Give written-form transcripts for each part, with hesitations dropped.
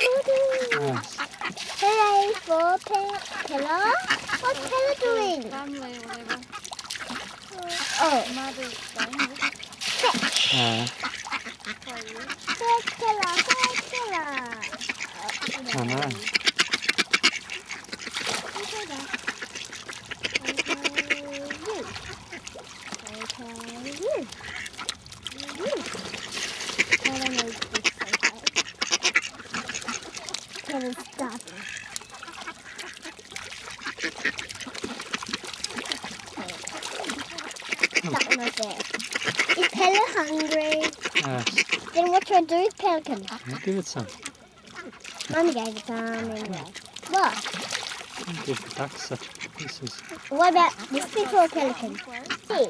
Yes. Hooray for Pillar. What's Pillar doing? Family, whatever. Oh. Mother's dying. Fetch. Fetch Pillar. Fetch Pillar. I know. Stop. That one right there. Is Pella hungry? Yes. Then what should I do with Pelican? Give it some. Mummy gave it some anyway. What? Give the ducks such pieces. What about this piece or Pelican? See?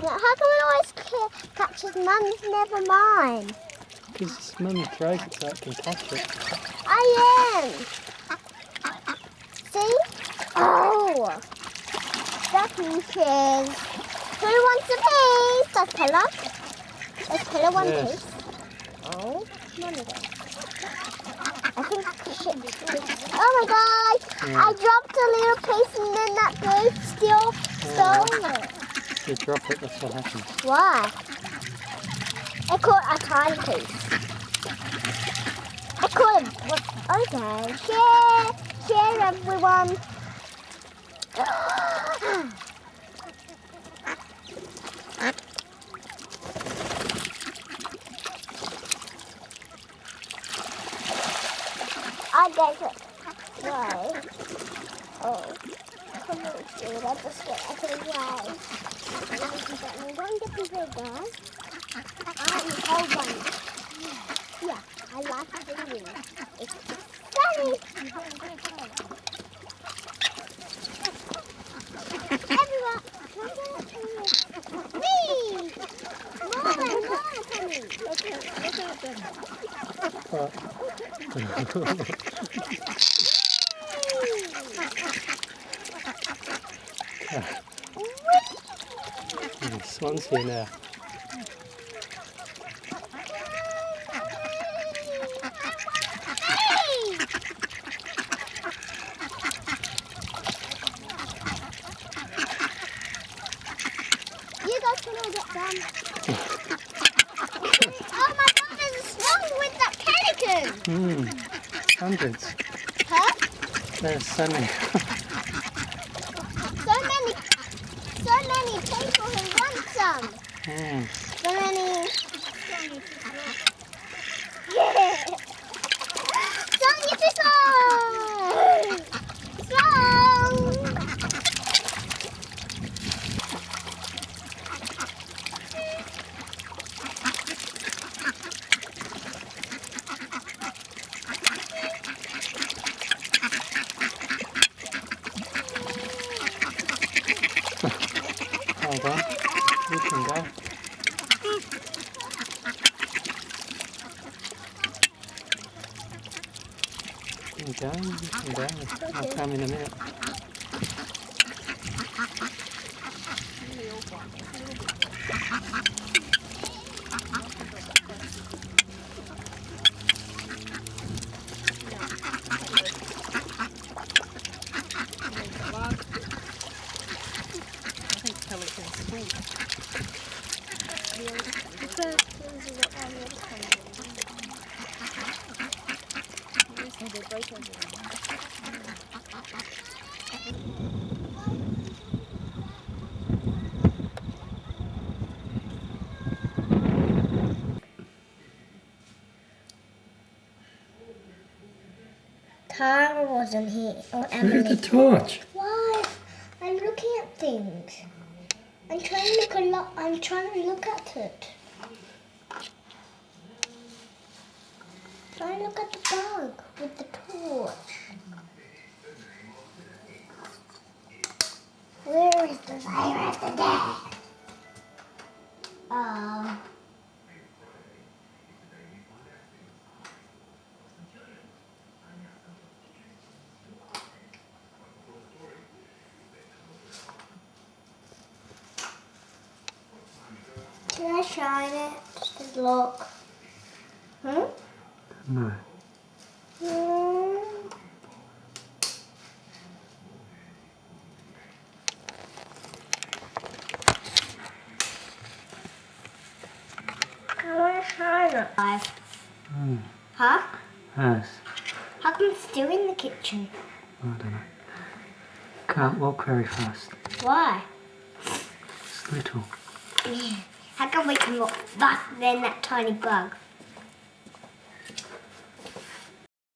How come it always catches Mum's, never mine? Because Mummy throws it so it can catch it. I am. See? Oh. That means who wants a piece? Does Pella? Does Pella want a Yes. piece? Oh, Mummy does. I think oh my God! Yeah. I dropped a little piece and then that bird still stole it. If you drop it, that's what happens. Why? I caught a tiny piece. I caught it. Okay, share everyone. I get it. Why? Oh. Come on, dude. I just get it away. Don't get the big guy. I hold one. Yeah, I like singing. It's funny. Everyone, me! More coming. Okay, look at them. The swan's here now. You guys can all get done. Oh my God, there's a swan with that pelican. Hundreds. Huh? There's so many. So many people who want some. So many. Yeah. So many people. Song. Hold on. You can go. You can go. I'll come in a minute. Tara wasn't here, or Where's Emily. the torch? Why? I'm looking at things. I'm trying to look at it. Trying to look at the bug with the torch. Where is the fire of the day? Can I shine it? Just look. No. I want to try it. Huh? Yes. How come it's still in the kitchen? I don't know. Can't walk very fast. Why? It's little. How come we can look faster than that tiny bug?